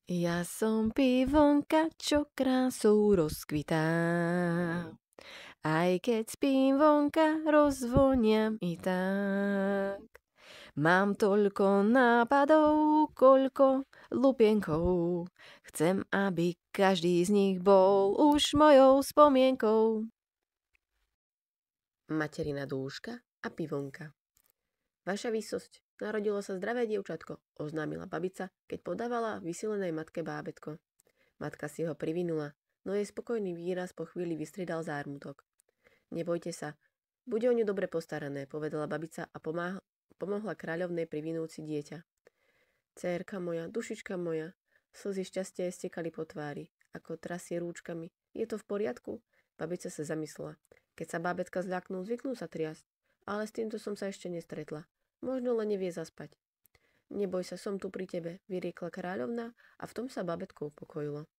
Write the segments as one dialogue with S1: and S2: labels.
S1: Ja som pivonka, čo krásou rozkvitá. Aj keď spím vonka, rozvoniam i tak. Mám toľko nápadov, koľko lupienkov. Chcem, aby každý z nich bol už mojou spomienkou. Materina dúška a pivonka. Vaša výsosť, narodilo sa zdravé dievčatko, oznámila babica, keď podávala vysilenej matke bábätko. Matka si ho privinula, no jej spokojný výraz po chvíli vystriedal zármutok. Nebojte sa, bude o ňu dobre postarané, povedala babica a pomohla kráľovnej privinúť si dieťa. Cérka moja, dušička moja, slzy šťastia jej stekali po tvári, ako trasie rúčkami. Je to v poriadku? Babica sa zamyslela. Keď sa bábätka zľaknú, zvyknú sa triasť, ale s týmto som sa ešte nestretla. Možno len nevie zaspať. Neboj sa, som tu pri tebe, vyriekla kráľovna a v tom sa bábätko upokojilo.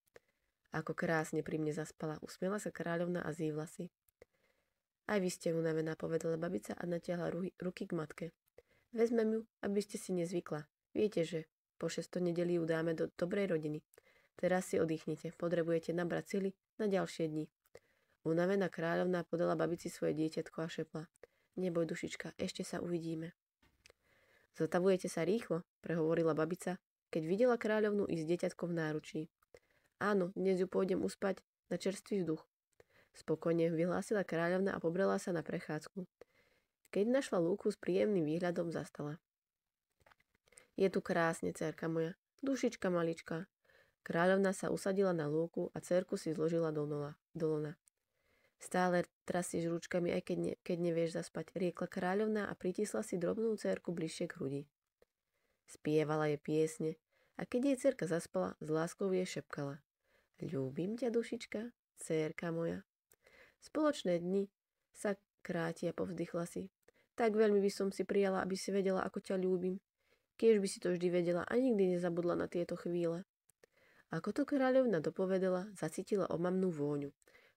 S1: Ako krásne pri mne zaspala, usmiela sa kráľovna a zývla si. Aj vy ste unavená, povedala babica a natiahla ruky k matke. Vezmem ju, aby ste si nezvykla. Viete, že po 600 nedelí ju dáme do dobrej rodiny. Teraz si oddychnite, potrebujete nabrať sily na ďalšie dni. Unavená kráľovná podala babici svoje dieťatko a šepla. Neboj, dušička, ešte sa uvidíme. Zotavujete sa rýchlo, prehovorila babica, keď videla kráľovnu i s dieťatkom v náručí. Áno, dnes ju pôjdem uspať na čerstvý vzduch. Spokojne vyhlásila kráľovna a pobrala sa na prechádzku. Keď našla lúku s príjemným výhľadom, zastala. Je tu krásne, dcérka moja, dušička malička. Kráľovna sa usadila na lúku a dcérku si zložila do lona. Stále trasíš ručkami, aj keď nevieš zaspať, riekla kráľovna a pritisla si drobnú dcérku bližšie k hrudi. Spievala jej piesne a keď jej dcérka zaspala, s láskou jej šepkala. Ľúbim ťa, dušička, dcérka moja. Spoločné dni sa krátia, povzdychla si. Tak veľmi by som si prijala, aby si vedela, ako ťa ľúbim. Kiež by si to vždy vedela a nikdy nezabudla na tieto chvíle. Ako to kráľovna dopovedala, zacítila omamnú vôňu.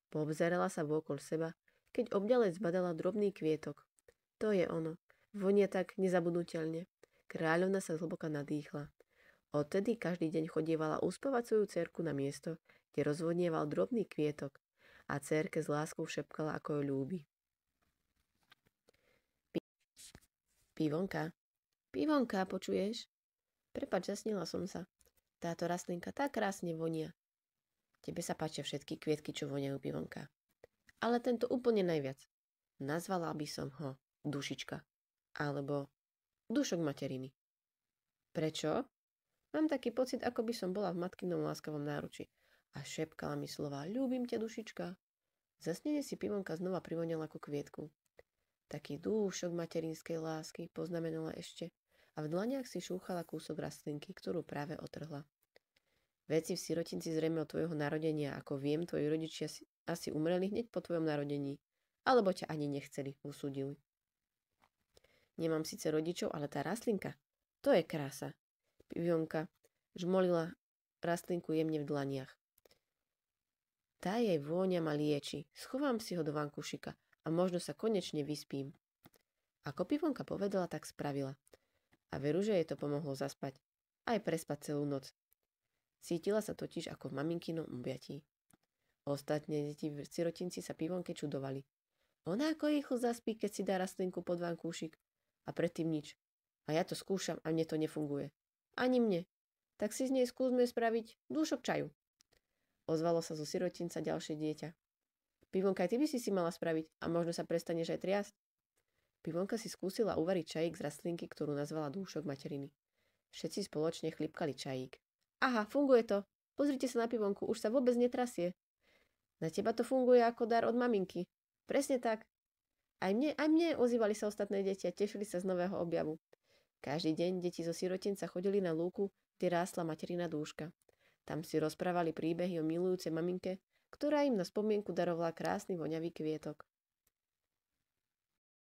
S1: Poobzerala sa vôkol seba, keď obďalej zbadala drobný kvietok. To je ono. Vonia tak nezabudnutelne. Kráľovna sa zhlboka nadýchla. Odtedy každý deň chodievala uspávať svoju dcérku na miesto, kde rozvodnieval drobný kvietok a dcérke s láskou šepkala, ako ju ľúbi. Pivonka, pivonka, počuješ? Prepač, zasnila som sa. Táto rastlinka tak krásne vonia. Tebe sa páčia všetky kvietky, čo voniajú, pivonka. Ale tento úplne najviac. Nazvala by som ho Dušička. Alebo Dušok materiny. Prečo? Mám taký pocit, ako by som bola v matkinom láskavom náruči. A šepkala mi slova Ľúbim ťa, dušička. Zasnenie si pivonka znova privonila ako kvietku. Taký dúšok materinskej lásky, poznamenala ešte. A v dlaniach si šúchala kúsok rastlinky, ktorú práve otrhla. Veci v sirotinci zrejme od tvojho narodenia, ako viem, tvoji rodičia asi umreli hneď po tvojom narodení. Alebo ťa ani nechceli, usúdili. Nemám síce rodičov, ale tá rastlinka, to je krása. Pivionka žmolila rastlinku jemne v dlaniach. Tá jej vôňa ma lieči. Schovám si ho do vankúšika a možno sa konečne vyspím. Ako pivonka povedala, tak spravila. A veru, že jej to pomohlo zaspať. Aj prespať celú noc. Cítila sa totiž ako v maminkinom objatí. Ostatné deti v sirotinci sa pivonke čudovali. Ona ako rýchlo zaspí, keď si dá rastlinku pod vankúšik. A predtým nič. A ja to skúšam a mne to nefunguje. Ani mne. Tak si z nej skúsme spraviť dúšok čaju. Ozvalo sa zo sirotinca ďalšie dieťa. Pivonka, aj ty by si mala spraviť a možno sa prestaneš aj triasť. Pivonka si skúsila uvariť čajík z rastlinky, ktorú nazvala dúšok materiny. Všetci spoločne chlipkali čajík. Aha, funguje to. Pozrite sa na pivonku, už sa vôbec netrasie. Na teba to funguje ako dar od maminky. Presne tak. Aj mne ozývali sa ostatné deti a tešili sa z nového objavu. Každý deň deti zo sirotinca chodili na lúku, kde rástla materina dúška. Tam si rozprávali príbehy o milujúcej maminke, ktorá im na spomienku darovala krásny voňavý kvietok.